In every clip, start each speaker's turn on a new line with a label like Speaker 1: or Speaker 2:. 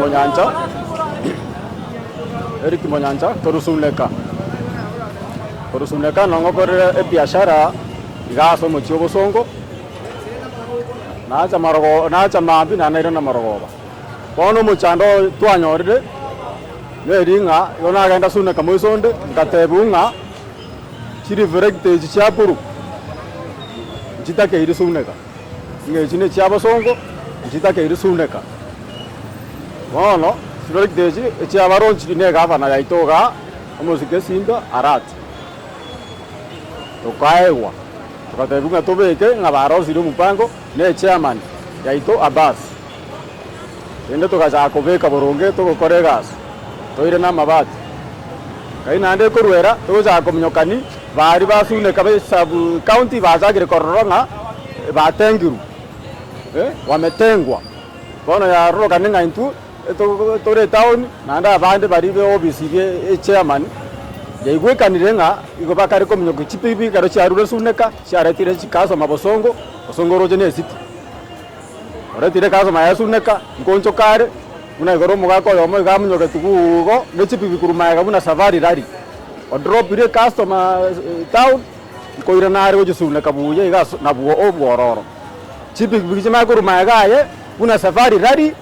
Speaker 1: Monyanja Torusuneka nongokore biashara igaso mu cyobosongo nacha marogo nacha mambi na nairo na marogoba bono muchando twanyorire neringa yona genda suneka muisonde ngatebunga chiri voltage cyapuru njitake iri suneka ngejine cyabosongo njitake iri suneka bono voltage cyabaronchi ne gavana yaitoga umuzike simba arati tokaewa tukatebunga tobeke ngabarosire mupango ne chairman yaito Abbas ende tukaja kobeka boronge tugokore gas toire na mabati kaina ande kurwera tuja komnyokani bari basune kabe sub county bazagire koronga batengiru wametengwa bono ya roka ninga intu tore town nanda abande bari be obisiye chairman yaigwekanire nga igobakari komnyoko chipipi karo charure suneka charetire chikaso mabosongo osongo roje ne city oretire kaso mayasuneka ngoncho kare una igoro mugako yomo gamunyoke tugugo nechipipi kurumaga buna safari rari o drop ire customer town koira nare oje suneka buye igaso nabuo obwororo chipipi bichima kurumaga ye buna safari rari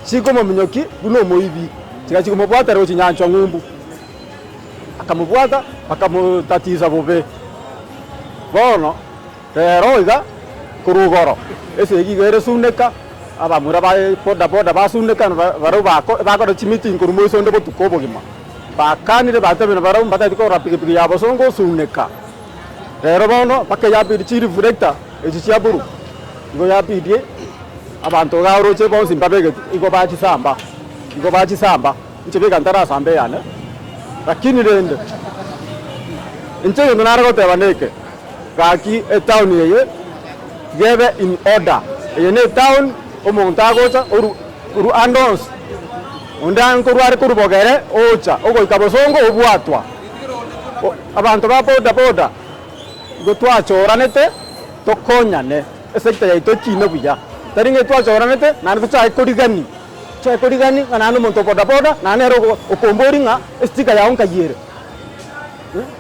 Speaker 1: chiko momunyoki buno moibi chikachiko mobwata roje nyancho ngumbu akamubwata akamutatiza bobe bono rero iga kurugoro ese igigere suneka abamura ba boda basuneka baro bako chimiting kurumoso ndo tukobo gima bakanire batabena baro batati ko rapiki yabo songo suneka rero bono pakke yapi chiri furekta echi cyaburu ngo yapi die abantu garoche bo simbabege igo bachi samba nchebeka ndara sambe yana lakini rende inche ndo narago tebaneke kaki town yeye gebe in order yene town omontagocha uru andons undan kurware kurubogere ocha ogo ikabosongo obwatwa abantu ba boda gotwa choranete tokonyane esekta yaito chino buya taringe twa choranete nanu cha ikorigani kanano monto boda nane ro okomboringa estika yaonka yere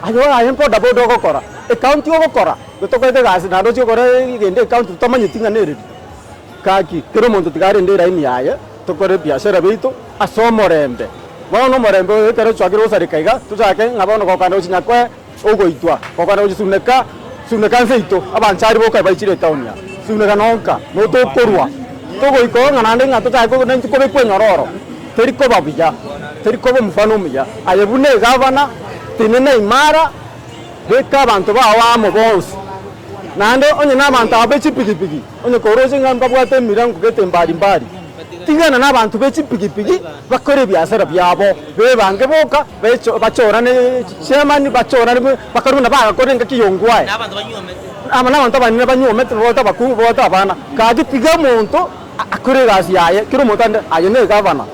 Speaker 1: ayo ayen boda gokora account yo gokora gotokoite gasi nado chikore gende account tomanyitinga nere kaki kero monto tigare ndera ini yaye tokore biashara beito asomorembe bono morembe kero chwakiro sarikaiga tujake ngabono kokana uchinyakwe ogoitwa kokana uchisuneka seito abanchari boka baichire town ya suneka nonka no tokorwa togoiko nganande ngato chako nanti kobe kwenyororo teriko babuya teriko mfano muya ayebune gavana tinene imara beka abantu bawamo bose nande onye nabantu abechipigipigi onye koroje ngamba bwate mirango gete mbali tingana nabantu bechipigipigi bakore byasara byabo bebange boka becho bachorane chairman bachorane bakaruna bagakore ngakiyongwaye nabantu banyome bota bakubu bota bana kagipiga muntu akore gasi yaye kiro muntu ayene gavana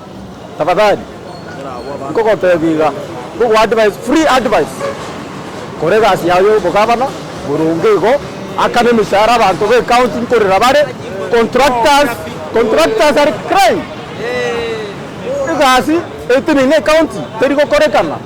Speaker 1: tafadhali ngoko tebiga go advice free advice kore gasi yayo bogavana burungego akane mishara abantu be counting korera bare contractors are crime gasi etini ne county teriko kore kana